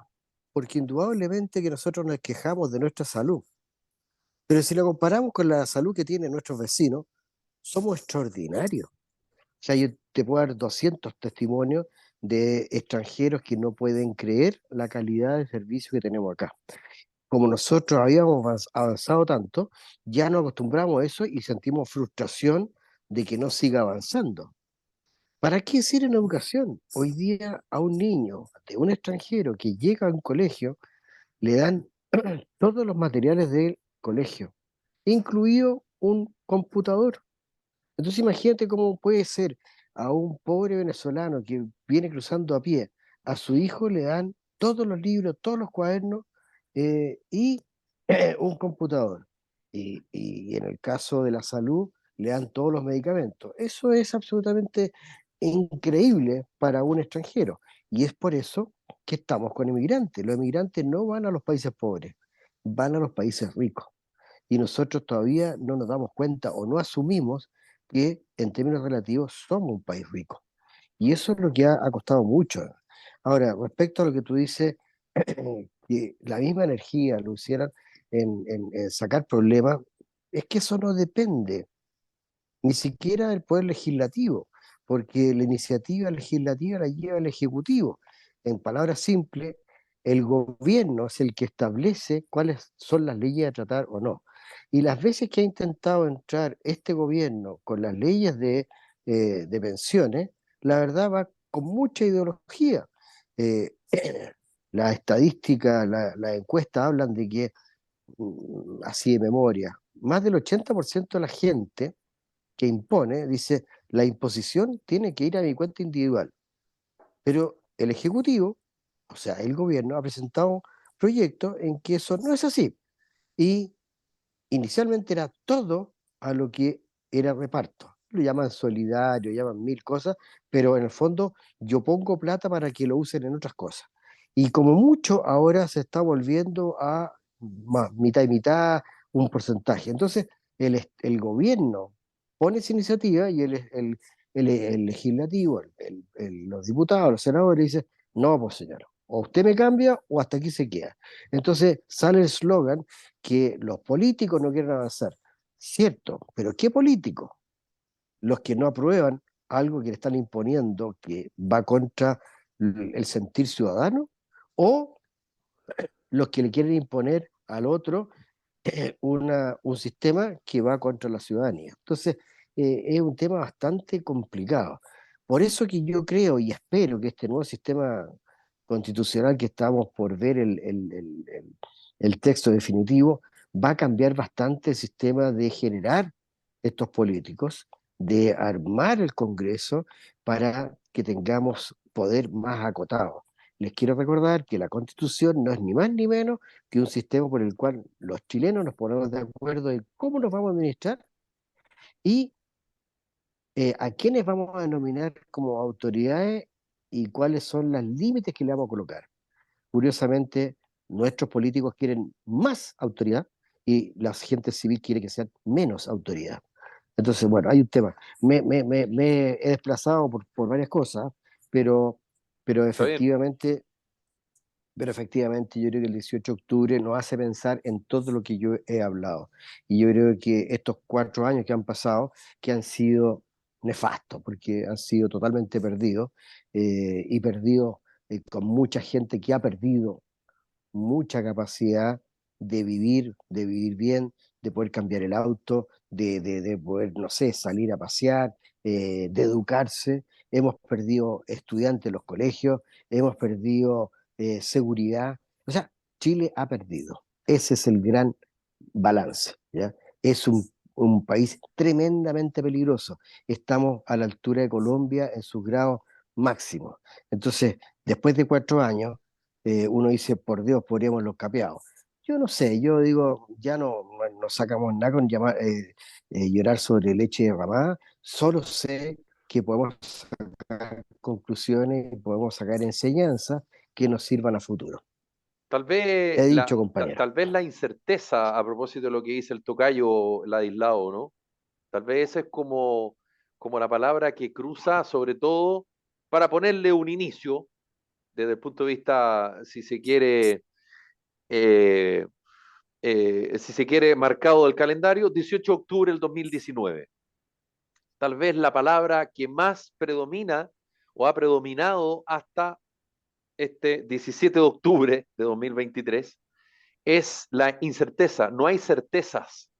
porque indudablemente que nosotros nos quejamos de nuestra salud, pero si la comparamos con la salud que tienen nuestros vecinos, somos extraordinarios. O sea, yo te puedo dar 200 testimonios de extranjeros que no pueden creer la calidad de servicio que tenemos acá. Como nosotros habíamos avanzado tanto, ya nos acostumbramos a eso y sentimos frustración de que no siga avanzando. ¿Para qué decir en educación? Hoy día a un niño de un extranjero que llega a un colegio, le dan todos los materiales del colegio, incluido un computador. Entonces imagínate cómo puede ser a un pobre venezolano que viene cruzando a pie, a su hijo le dan todos los libros, todos los cuadernos y un computador. Y en el caso de la salud, le dan todos los medicamentos. Eso es absolutamente increíble para un extranjero. Y es por eso que estamos con inmigrantes. Los inmigrantes no van a los países pobres, van a los países ricos y nosotros todavía no nos damos cuenta o no asumimos que en términos relativos somos un país rico. Y eso es lo que ha costado mucho. Ahora, respecto a lo que tú dices, que la misma energía lo hicieran en sacar problemas, es que eso no depende ni siquiera del poder legislativo, porque la iniciativa legislativa la lleva el Ejecutivo. En palabras simples, el gobierno es el que establece cuáles son las leyes a tratar o no. Y las veces que ha intentado entrar este gobierno con las leyes de pensiones, la verdad va con mucha ideología. Eh, la estadística, la encuesta hablan de que, así de memoria, más del 80% de la gente que impone, dice, la imposición tiene que ir a mi cuenta individual. Pero el Ejecutivo, o sea, el gobierno, ha presentado proyectos en que eso no es así. Y inicialmente era todo a lo que era reparto. Lo llaman solidario, llaman mil cosas, pero en el fondo yo pongo plata para que lo usen en otras cosas. Y como mucho ahora se está volviendo a mitad y mitad, un porcentaje. Entonces, el gobierno pone esa iniciativa y el legislativo, los diputados, los senadores dicen, no, pues señor, o usted me cambia o hasta aquí se queda. Entonces sale el eslogan que los políticos no quieren avanzar. Cierto, pero ¿qué políticos? Los que no aprueban algo que le están imponiendo que va contra el sentir ciudadano, o los que le quieren imponer al otro un sistema que va contra la ciudadanía. Entonces, es un tema bastante complicado. Por eso que yo creo y espero que este nuevo sistema constitucional que estamos por ver el texto definitivo, va a cambiar bastante el sistema de generar estos políticos, de armar el Congreso para que tengamos poder más acotado. Les quiero recordar que la Constitución no es ni más ni menos que un sistema por el cual los chilenos nos ponemos de acuerdo en cómo nos vamos a administrar y a quiénes vamos a nominar como autoridades y cuáles son los límites que le vamos a colocar. Curiosamente, nuestros políticos quieren más autoridad y la gente civil quiere que sea menos autoridad. Entonces, bueno, hay un tema. Me he desplazado por varias cosas, pero, pero Está bien. efectivamente pero efectivamente yo creo que el 18 de octubre nos hace pensar en todo lo que yo he hablado. Y yo creo que estos 4 años que han pasado, que han sido nefastos, porque han sido totalmente perdidos, y perdidos con mucha gente que ha perdido mucha capacidad de vivir bien, de poder cambiar el auto, de poder, no sé, salir a pasear, de educarse. Hemos perdido estudiantes en los colegios, hemos perdido seguridad. O sea, Chile ha perdido. Ese es el gran balance, ¿ya? Es un país tremendamente peligroso. Estamos a la altura de Colombia en sus grados máximos. Entonces, después de 4 años, uno dice, por Dios, podríamos los capeados. Yo no sé, yo digo, ya no sacamos nada con llorar sobre leche derramada, solo sé que podemos sacar conclusiones, podemos sacar enseñanzas que nos sirvan a futuro. Tal vez He dicho, compañero. tal vez la incerteza, a propósito de lo que dice el tocayo Ladislao, ¿no? Tal vez esa es como la palabra que cruza, sobre todo, para ponerle un inicio, desde el punto de vista, eh, si se quiere, marcado del calendario, 18 de octubre del 2019. Tal vez la palabra que más predomina o ha predominado hasta este 17 de octubre de 2023 es la incerteza. No hay certezas.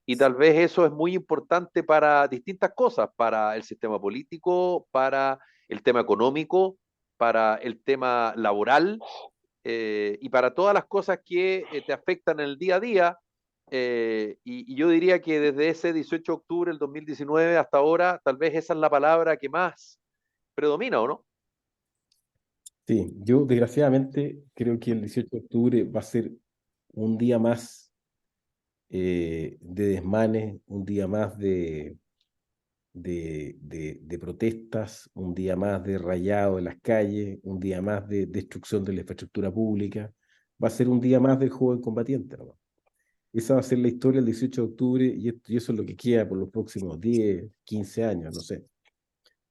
Y tal vez eso es muy importante para distintas cosas, para el sistema político, para el tema económico, para el tema laboral, y para todas las cosas que te afectan en el día a día. Y yo diría que desde ese 18 de octubre del 2019 hasta ahora, tal vez esa es la palabra que más predomina, ¿o no? Sí, yo desgraciadamente creo que el 18 de octubre va a ser un día más de desmanes, un día más de protestas, un día más de rayado en las calles, un día más de destrucción de la infraestructura pública. Va a ser un día más del joven combatiente, ¿no? Esa va a ser la historia del 18 de octubre y eso es lo que queda por los próximos 10, 15 años, no sé.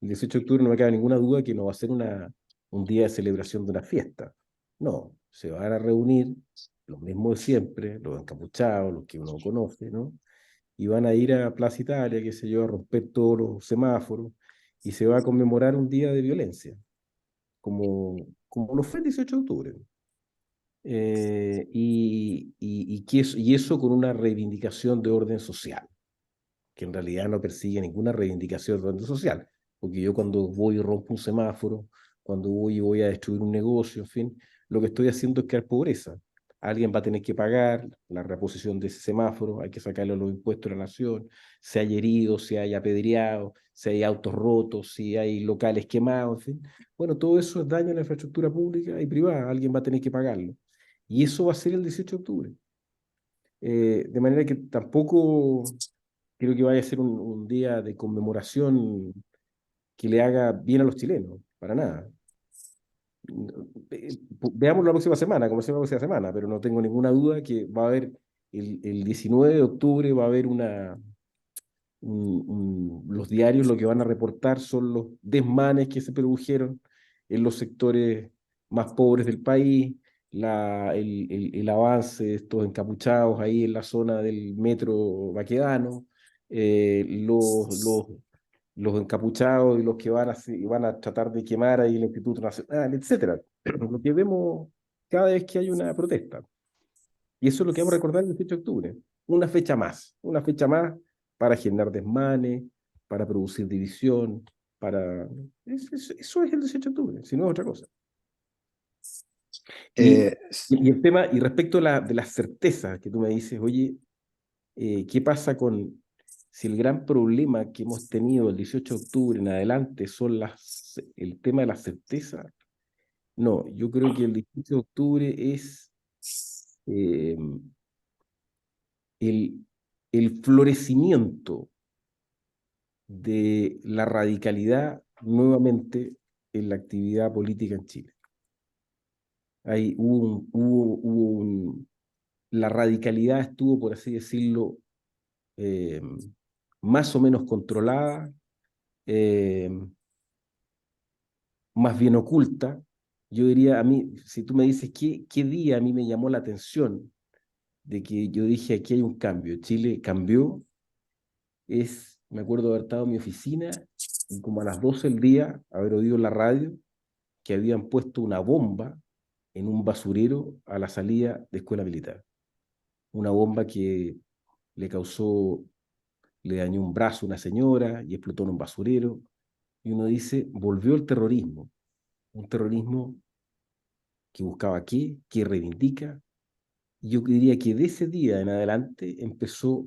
El 18 de octubre no me cabe ninguna duda que no va a ser un día de celebración de una fiesta. No, se van a reunir los mismos de siempre, los encapuchados, los que uno conoce, ¿no? Y van a ir a Plaza Italia, qué sé yo, a romper todos los semáforos y se va a conmemorar un día de violencia, como lo fue el 18 de octubre. Y eso con una reivindicación de orden social, que en realidad no persigue ninguna reivindicación de orden social, porque yo cuando voy y rompo un semáforo, cuando voy y voy a destruir un negocio, en fin, lo que estoy haciendo es crear pobreza. Alguien va a tener que pagar la reposición de ese semáforo, hay que sacarle los impuestos a la nación, si hay heridos, si hay apedreados, si hay autos rotos, si hay locales quemados, en fin. Bueno, todo eso es daño a la infraestructura pública y privada, alguien va a tener que pagarlo. Y eso va a ser el 18 de octubre. De manera que tampoco creo que vaya a ser un día de conmemoración que le haga bien a los chilenos, para nada. Veamos la próxima semana, como sea la próxima semana, pero no tengo ninguna duda que va a haber el 19 de octubre, va a haber los diarios lo que van a reportar son los desmanes que se produjeron en los sectores más pobres del país, el avance de estos encapuchados ahí en la zona del metro Baquedano, los encapuchados y los que van a tratar de quemar ahí el Instituto Nacional, etcétera. Lo que vemos cada vez que hay una protesta. Y eso es lo que vamos a recordar el 18 de octubre. Una fecha más para generar desmanes, para producir división, eso es el 18 de octubre, si no es otra cosa. Eh, Y el tema, y respecto de las certezas que tú me dices, oye, ¿qué pasa si el gran problema que hemos tenido el 18 de octubre en adelante son el tema de la certeza? No, yo creo que el 18 de octubre es eh, el, el florecimiento de la radicalidad nuevamente en la actividad política en Chile. Ahí la radicalidad estuvo, por así decirlo, más o menos controlada, eh, más bien oculta. Yo diría, a mí, si tú me dices qué día a mí me llamó la atención de que yo dije, aquí hay un cambio, Chile cambió, me acuerdo de haber estado en mi oficina y como a las 12 del día, haber oído en la radio que habían puesto una bomba en un basurero a la salida de escuela militar. Una bomba que le dañó un brazo a una señora y explotó en un basurero. Y uno dice, volvió el terrorismo. Un terrorismo que buscaba que reivindica. Y yo diría que de ese día en adelante empezó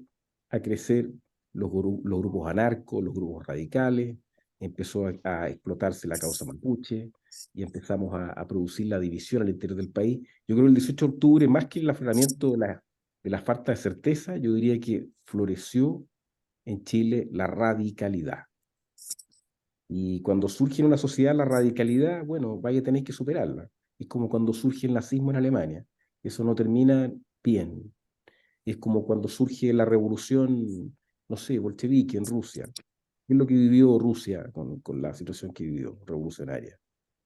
a crecer los grupos anarcos, los grupos radicales, empezó a explotarse la causa mapuche y empezamos a producir la división al interior del país. Yo creo que el 18 de octubre, más que el afloramiento de la falta de certeza, yo diría que floreció en Chile la radicalidad. Y cuando surge en una sociedad la radicalidad, bueno, vaya a tener que superarla. Es como cuando surge el nazismo en Alemania. eso no termina bien. Es como cuando surge la revolución, no sé, bolchevique en Rusia. ¿Qué es lo que vivió Rusia con la situación que vivió revolucionaria?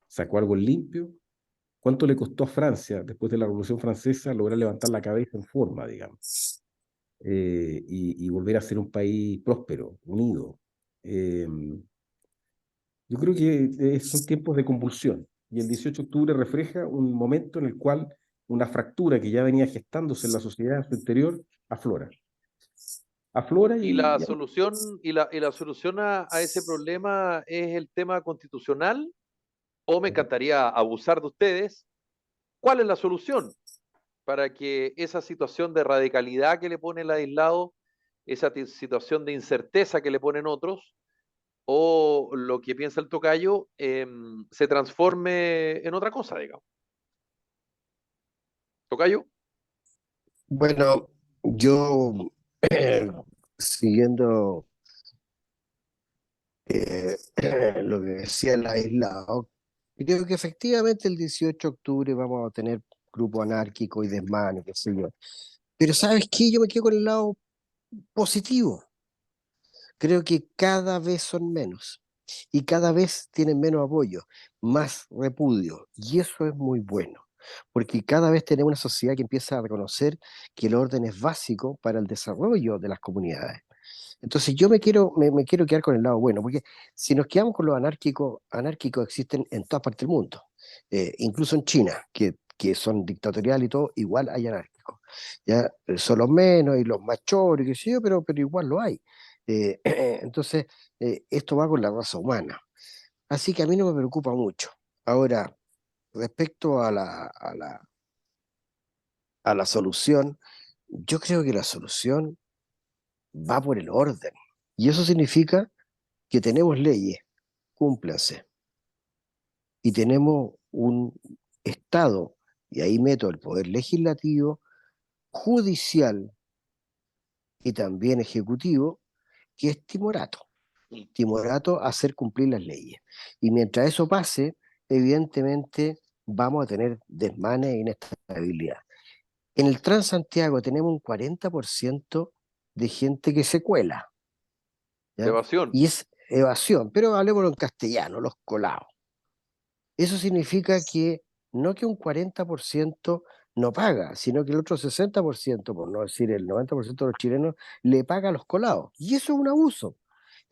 ¿Sacó algo en limpio? ¿Cuánto le costó a Francia, después de la Revolución Francesa, lograr levantar la cabeza en forma, digamos, y volver a ser un país próspero, unido? Eh, yo creo que son tiempos de convulsión, y el 18 de octubre refleja un momento en el cual una fractura que ya venía gestándose en la sociedad en su interior aflora. Aflora Y la solución, y la solución a ese problema es el tema constitucional, o me encantaría abusar de ustedes. ¿Cuál es la solución para que esa situación de radicalidad que le pone el aislado, esa situación de incerteza que le ponen otros, o lo que piensa el tocayo, se transforme en otra cosa, digamos? Tocayo. Bueno, yo siguiendo eh, lo que decía el aislado, creo que efectivamente el 18 de octubre vamos a tener grupo anárquico y desmanes, qué sé yo. Pero ¿sabes qué? Yo me quedo con el lado positivo. Creo que cada vez son menos y cada vez tienen menos apoyo, más repudio. Y eso es muy bueno, porque cada vez tenemos una sociedad que empieza a reconocer que el orden es básico para el desarrollo de las comunidades. Entonces yo me quiero quedar con el lado bueno, porque si nos quedamos con los anárquicos, anárquicos existen en todas partes del mundo, incluso en China, que son dictatoriales y todo, igual hay anárquicos. Ya son los menos y los más choros, qué sé yo, pero igual lo hay. Entonces, esto va con la raza humana. Así que a mí no me preocupa mucho. Ahora, respecto a la solución, yo creo que la solución va por el orden. Y eso significa que tenemos leyes, cúmplanse, y tenemos un Estado, y ahí meto el poder legislativo, judicial y también ejecutivo, que es timorato. Timorato a hacer cumplir las leyes. Y mientras eso pase, evidentemente vamos a tener desmanes e inestabilidad. En el Transantiago tenemos un 40% de gente que se cuela, ¿ya? Evasión. Y es evasión, pero hablemoslo en castellano, los colados. Eso significa que no que un 40% no paga, sino que el otro 60%, por no decir el 90% de los chilenos, le paga a los colados. Y eso es un abuso.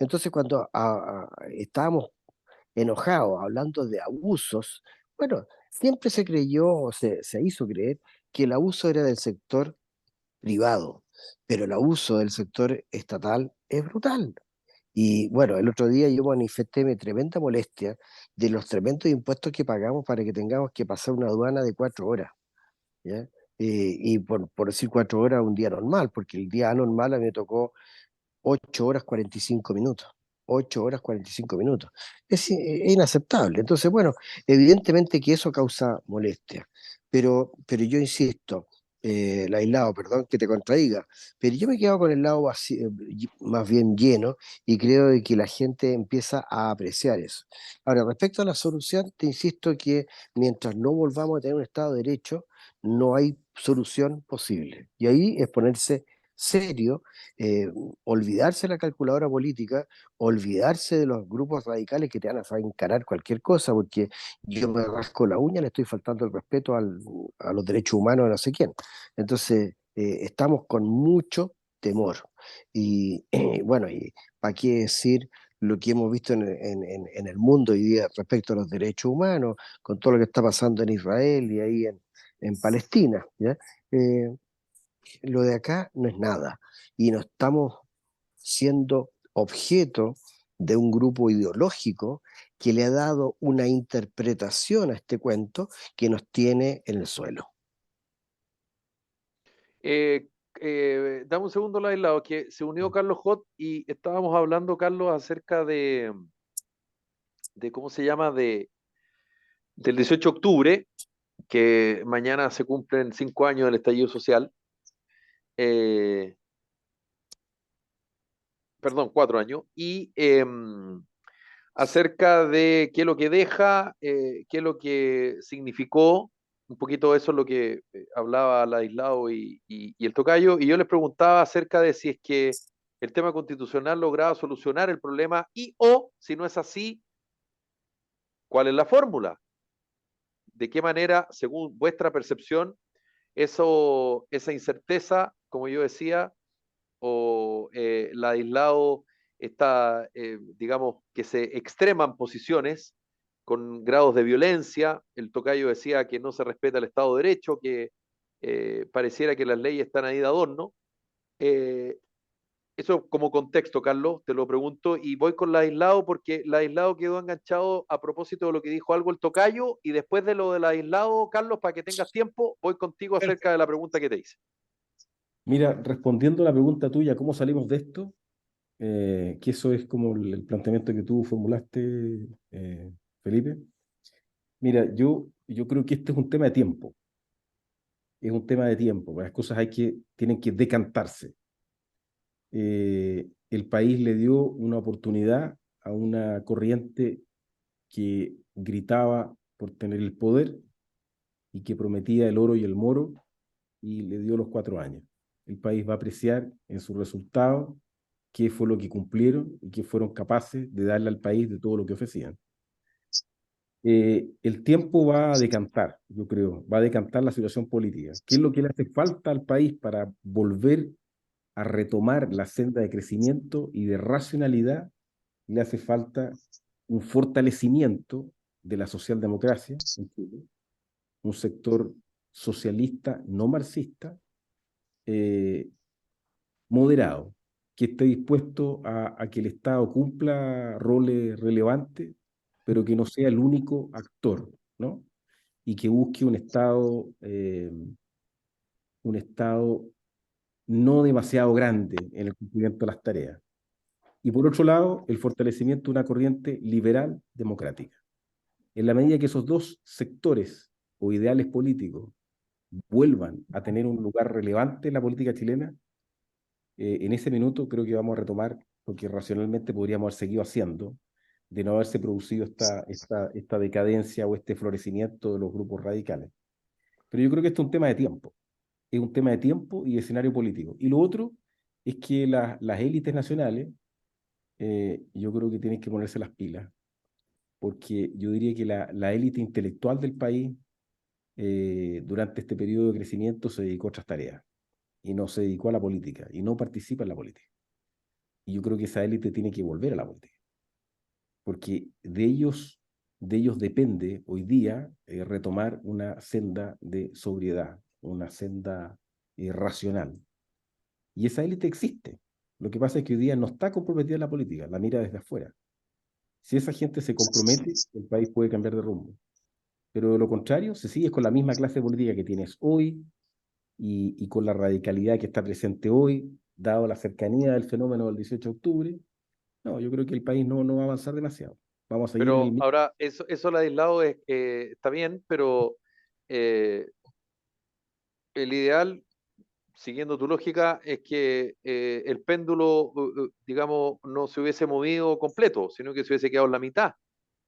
Entonces, cuando estábamos enojados hablando de abusos, bueno, siempre se creyó o se hizo creer que el abuso era del sector privado, pero el abuso del sector estatal es brutal. Y bueno, el otro día yo manifesté mi tremenda molestia de los tremendos impuestos que pagamos para que tengamos que pasar una aduana de 4 horas, ¿ya? Y por decir 4 horas un día normal, porque el día anormal a mí me tocó 8 horas 45 minutos. 8 horas 45 minutos. Es inaceptable. Entonces, bueno, evidentemente que eso causa molestia. Pero yo insisto, el aislado, perdón que te contradiga, pero yo me he quedado con el lado más bien lleno y creo de que la gente empieza a apreciar eso. Ahora, respecto a la solución, te insisto que mientras no volvamos a tener un Estado de Derecho, no hay solución posible. Y ahí es ponerse serio, eh, olvidarse de la calculadora política, olvidarse de los grupos radicales que te van a encarar cualquier cosa, porque yo me rasco la uña, le estoy faltando el respeto a los derechos humanos de no sé quién. Entonces, estamos con mucho temor. Y bueno, y para qué decir lo que hemos visto en el mundo hoy día respecto a los derechos humanos, con todo lo que está pasando en Israel y ahí en Palestina, ¿ya? Lo de acá no es nada y no estamos siendo objeto de un grupo ideológico que le ha dado una interpretación a este cuento que nos tiene en el suelo. Eh, Dame un segundo, Laislao, que se unió Carlos Hot y estábamos hablando, Carlos, acerca de ¿cómo se llama? Del 18 de octubre, que mañana se cumplen 5 años del estallido social. eh, Perdón, 4 años. Y acerca de qué es lo que deja, qué es lo que significó un poquito eso es lo que hablaba Ladislao y el tocayo, y yo les preguntaba acerca de si es que el tema constitucional lograba solucionar el problema o, si no es así, ¿cuál es la fórmula? ¿De qué manera, según vuestra percepción, esa incerteza, como yo decía, o Ladislao está, digamos, que se extreman posiciones con grados de violencia? El tocayo decía que no se respeta el Estado de Derecho, que pareciera que las leyes están ahí de adorno. Eh, Eso como contexto, Carlos, te lo pregunto, y voy con Ladislao porque Ladislao quedó enganchado a propósito de lo que dijo algo el tocayo, y después de lo de Ladislao, Carlos, para que tengas tiempo, voy contigo acerca de la pregunta que te hice. Mira, respondiendo a la pregunta tuya, ¿cómo salimos de esto? Que eso es como el planteamiento que tú formulaste, Felipe. Mira, yo creo que este es un tema de tiempo. Es un tema de tiempo. Las cosas tienen que decantarse. El país le dio una oportunidad a una corriente que gritaba por tener el poder y que prometía el oro y el moro, y le dio los 4 años. El país va a apreciar en su resultado qué fue lo que cumplieron y qué fueron capaces de darle al país de todo lo que ofrecían. El tiempo va a decantar, yo creo, va a decantar la situación política. ¿Qué es lo que le hace falta al país para volver a retomar la senda de crecimiento y de racionalidad? Le hace falta un fortalecimiento de la socialdemocracia en Chile, un sector socialista no marxista, moderado, que esté dispuesto a que el Estado cumpla roles relevantes, pero que no sea el único actor, ¿no? Y que busque un Estado no demasiado grande en el cumplimiento de las tareas. Y por otro lado, el fortalecimiento de una corriente liberal democrática. En la medida que esos dos sectores o ideales políticos vuelvan a tener un lugar relevante en la política chilena, en ese minuto creo que vamos a retomar lo que racionalmente podríamos haber seguido haciendo, de no haberse producido esta decadencia o este florecimiento de los grupos radicales. Pero yo creo que esto es un tema de tiempo. Es un tema de tiempo y de escenario político. Y lo otro es que las élites nacionales, yo creo que tienen que ponerse las pilas, porque yo diría que la élite intelectual del país, durante este periodo de crecimiento, se dedicó a otras tareas y no se dedicó a la política y no participa en la política. Y yo creo que esa élite tiene que volver a la política, porque de ellos depende hoy día retomar una senda de sobriedad, una senda racional. Y esa élite existe. Lo que pasa es que hoy día no está comprometida en la política, la mira desde afuera. Si esa gente se compromete, el país puede cambiar de rumbo. Pero de lo contrario, si sigues con la misma clase política que tienes hoy y con la radicalidad que está presente hoy, dado la cercanía del fenómeno del 18 de octubre, no, yo creo que el país no va a avanzar demasiado. Vamos a seguir en el Pero mismo. ahora, eso Ladislao está bien, pero el ideal, siguiendo tu lógica, es que el péndulo, digamos, no se hubiese movido completo, sino que se hubiese quedado en la mitad.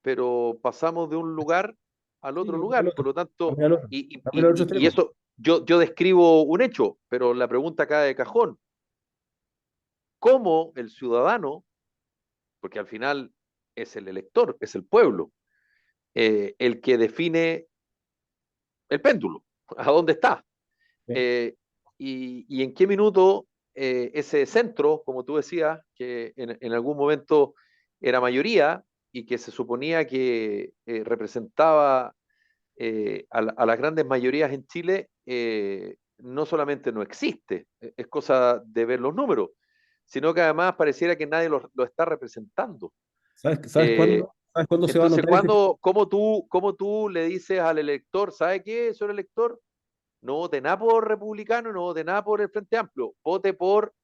Pero pasamos de un lugar al Sí, otro vamos al lugar, por otro, lo tanto, vamos al otro, vamos al otro y extremo. eso, yo describo un hecho, pero la pregunta cae de cajón. ¿Cómo el ciudadano, porque al final es el elector, es el pueblo, el que define el péndulo, a dónde está? ¿Sí? Y en qué minuto ese centro, como tú decías, que en algún momento era mayoría y que se suponía que representaba a las grandes mayorías en Chile, no solamente no existe, es cosa de ver los números, sino que además pareciera que nadie lo está representando. ¿Sabes Eh, cuándo se va a entonces, notar ese? cómo tú le dices al elector, ¿sabe qué, señor elector? No vote nada por republicano, no vote nada por el Frente Amplio, vote por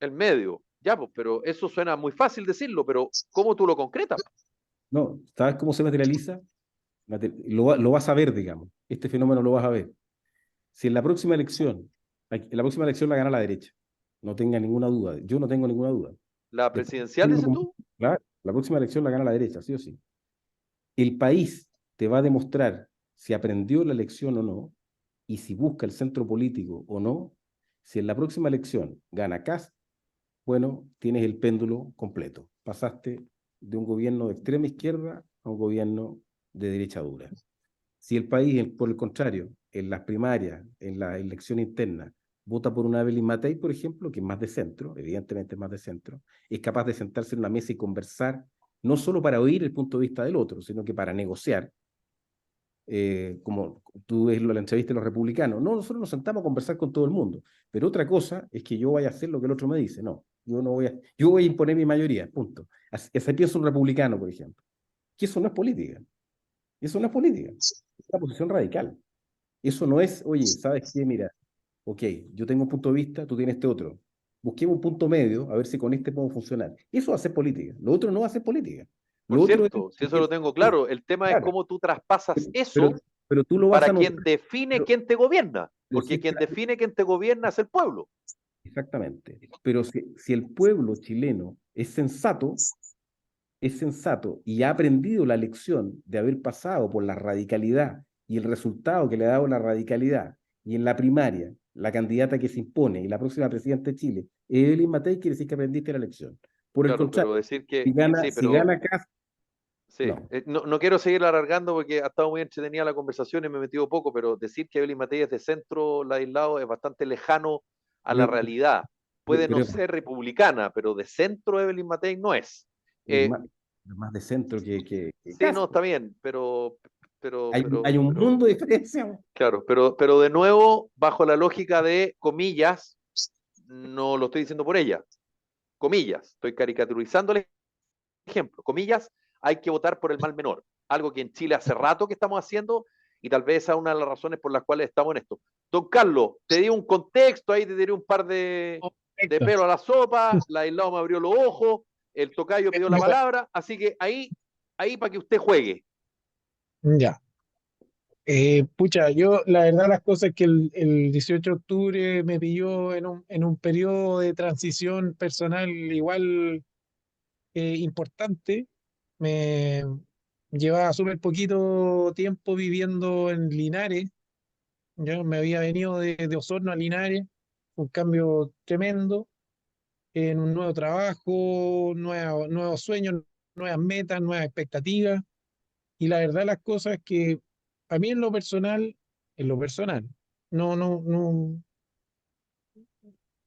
el medio. Ya, pues, pero eso suena muy fácil decirlo, pero ¿cómo tú lo concretas? No, ¿sabes cómo se materializa? Lo vas a ver, digamos. Este fenómeno lo vas a ver. Si en la próxima elección la gana la derecha, no tenga ninguna duda. Yo no tengo ninguna duda. ¿La Después, presidencial, dices tú? claro, la próxima elección la gana la derecha, sí o sí. El país te va a demostrar si aprendió la lección o no, y si busca el centro político o no. Si en la próxima elección gana Kast, bueno, tienes el péndulo completo. Pasaste de un gobierno de extrema izquierda a un gobierno de derecha dura. Si el país, por el contrario, en las primarias, en la elección interna, vota por una Evelyn Matei, por ejemplo, que es más de centro, evidentemente es más de centro, es capaz de sentarse en una mesa y conversar, no solo para oír el punto de vista del otro, sino que para negociar, como tú ves la entrevista de los republicanos. No, nosotros nos sentamos a conversar con todo el mundo, pero otra cosa es que yo vaya a hacer lo que el otro me dice. No, yo voy a imponer mi mayoría, punto. Así piensa un republicano, por ejemplo. Que eso no es política. Eso no es política. Es una posición radical. Eso no es, oye, ¿sabes qué? Mira, ok, yo tengo un punto de vista, tú tienes este otro. Busquemos un punto medio, a ver si con este podemos funcionar. Eso va a ser política. Lo otro no va a ser política. Por Lo otro es, cierto, si eso lo tengo claro, el tema es claro, cómo tú traspasas pero, eso pero tú lo vas para a notar. quien define Pero, quién te gobierna, pero si porque es quien que define quién te gobierna es el pueblo. exactamente. Pero si el pueblo chileno es sensato y ha aprendido la lección de haber pasado por la radicalidad y el resultado que le ha dado la radicalidad, y en la primaria, la candidata que se impone y la próxima presidenta de Chile, Evelyn Matei, quiere decir que aprendiste la lección. Por el Claro, pero contrario, decir que, si gana, sí, si pero gana Kast, sí, no. no quiero seguir alargando porque ha estado muy entretenida la conversación y me he metido poco, pero decir que Evelyn Matei es de centro, Ladislao, es bastante lejano a la Pero, realidad. Puede no pero ser republicana, pero de centro Evelyn Matei no es. es Eh, más de centro que sí, no, Kast. está bien, Hay un mundo de diferencia. claro, pero de nuevo, bajo la lógica de comillas, no lo estoy diciendo por ella, comillas, estoy caricaturizando el ejemplo, comillas, hay que votar por el mal menor, algo que en Chile hace rato que estamos haciendo y tal vez esa es una de las razones por las cuales estamos en esto. Don Carlos, te di un contexto, ahí te diré un par de pelo a la sopa, la aislado me abrió los ojos, el tocayo pidió la palabra, así que ahí para que usted juegue. Ya. Pucha, yo la verdad las cosas es que el 18 de octubre me pilló en un periodo de transición personal igual importante. Me llevaba súper poquito tiempo viviendo en Linares. Yo me había venido de Osorno a Linares, un cambio tremendo, en un nuevo trabajo, nuevos sueños, nuevas metas, nuevas expectativas. Y la verdad las cosas es que a mí en lo personal, no, no,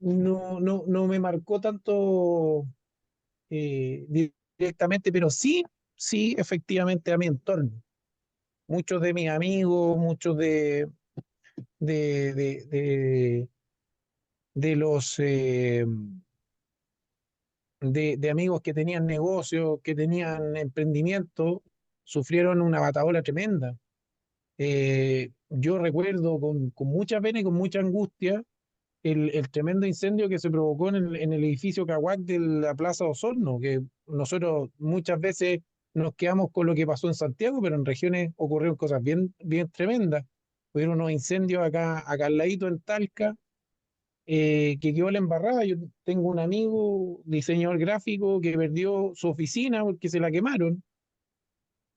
no, no me marcó tanto directamente, pero sí, efectivamente a mi entorno. Muchos de mis amigos, muchos de, de, de, de los de amigos que tenían negocios, que tenían emprendimiento, sufrieron una batahola tremenda. Yo recuerdo con mucha pena y con mucha angustia el tremendo incendio que se provocó en el edificio Caguac de la Plaza Osorno, que nosotros muchas veces nos quedamos con lo que pasó en Santiago, pero en regiones ocurrieron cosas bien tremendas. Hubieron unos incendios acá al ladito en Talca, que quedó la embarrada. Yo tengo un amigo, diseñador gráfico, que perdió su oficina porque se la quemaron.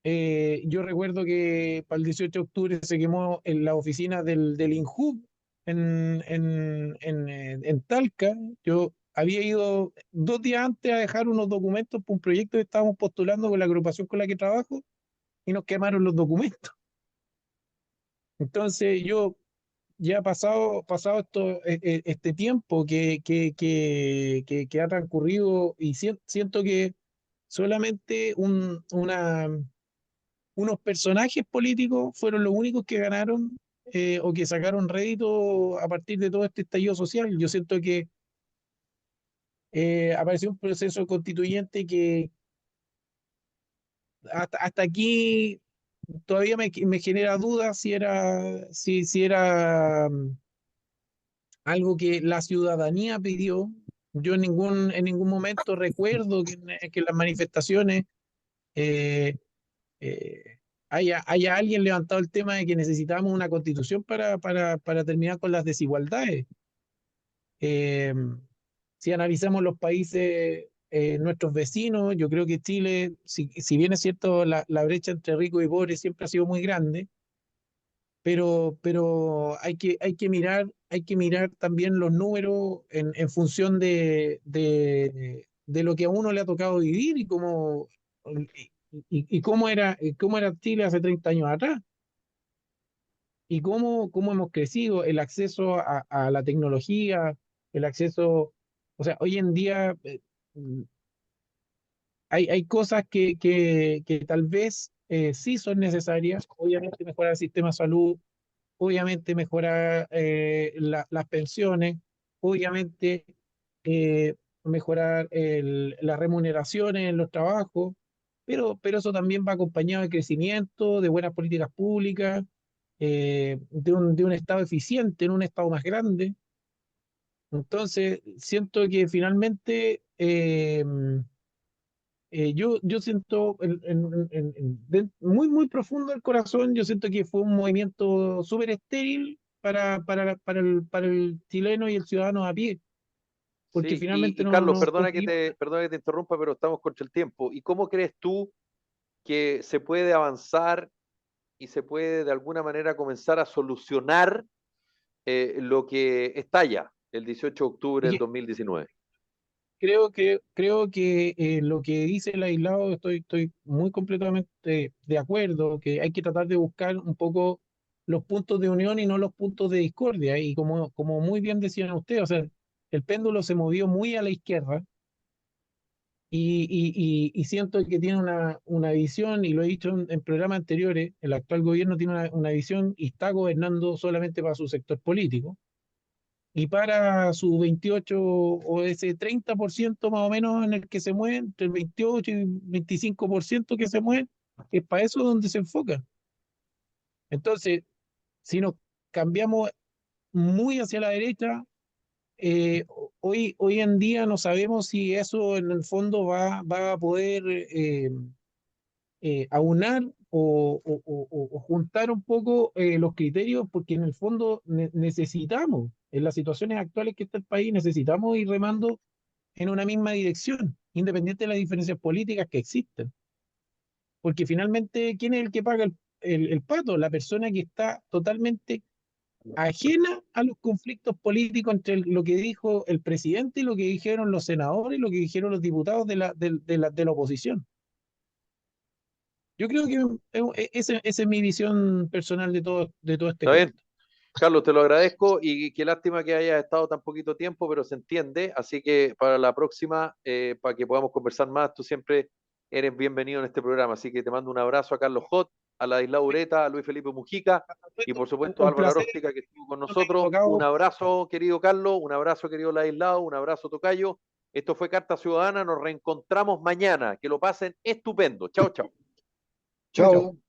Yo recuerdo que para el 18 de octubre se quemó en la oficina del INJUB en Talca. Yo había ido 2 días antes a dejar unos documentos para un proyecto que estábamos postulando con la agrupación con la que trabajo y nos quemaron los documentos. Entonces yo ya pasado este tiempo que ha transcurrido y siento que solamente unos personajes políticos fueron los únicos que ganaron o que sacaron rédito a partir de todo este estallido social. Yo siento que apareció un proceso constituyente que hasta aquí todavía me genera dudas si era algo que la ciudadanía pidió. Yo en ningún momento recuerdo que las manifestaciones eh, eh, haya alguien levantado el tema de que necesitamos una constitución para terminar con las desigualdades. Eh, si analizamos los países, nuestros vecinos, yo creo que Chile, si bien es cierto, la brecha entre ricos y pobres siempre ha sido muy grande, pero hay que mirar también los números en función de lo que a uno le ha tocado vivir y cómo era Chile hace 30 años atrás y cómo hemos crecido, el acceso a la tecnología, el acceso, o sea, hoy en día hay cosas que tal vez sí son necesarias, obviamente mejorar el sistema de salud, obviamente mejorar las pensiones, obviamente eh, mejorar las remuneraciones en los trabajos, pero eso también va acompañado de crecimiento, de buenas políticas públicas, de un Estado eficiente, en un Estado más grande. Entonces, siento que finalmente yo siento muy, muy profundo el corazón, yo siento que fue un movimiento súper estéril para el chileno y el ciudadano a pie, porque Sí, finalmente y Carlos, no perdona que te interrumpa, pero estamos contra el tiempo. ¿Y cómo crees tú que se puede avanzar y se puede de alguna manera comenzar a solucionar lo que estalla el 18 de octubre del y 2019? creo que lo que dice el aislado estoy muy completamente de acuerdo, que hay que tratar de buscar un poco los puntos de unión y no los puntos de discordia. Y como muy bien decían ustedes, o sea, el péndulo se movió muy a la izquierda y siento que tiene una visión, y lo he dicho en programas anteriores, el actual gobierno tiene una visión y está gobernando solamente para su sector político y para su 28 o ese 30% más o menos en el que se mueve, entre el 28 y 25% que se mueve, es para eso donde se enfoca. Entonces, si nos cambiamos muy hacia la derecha, hoy en día no sabemos si eso en el fondo va a poder aunar o juntar un poco los criterios, porque en el fondo necesitamos, en las situaciones actuales que está el país, necesitamos ir remando en una misma dirección, independiente de las diferencias políticas que existen. Porque finalmente, ¿quién es el que paga el pato? La persona que está totalmente ajena a los conflictos políticos entre lo que dijo el presidente y lo que dijeron los senadores y lo que dijeron los diputados de la oposición. Yo creo que esa es mi visión personal de todo este ¿Está bien? cuento. Carlos, te lo agradezco y qué lástima que hayas estado tan poquito tiempo, pero se entiende. Así que para la próxima, para que podamos conversar más, tú siempre eres bienvenido en este programa. Así que te mando un abrazo a Carlos Hot, a Ladislao Ureta, a Luis Felipe Mujica y por supuesto a Un Álvaro placer Aróstica que estuvo con haberme nosotros. Un equivocado. abrazo, querido Carlos, un abrazo, querido Ladislao, un abrazo, Tocayo. Esto fue Carta Ciudadana, nos reencontramos mañana. Que lo pasen estupendo. Chao, chao. Chau, chau. Chao.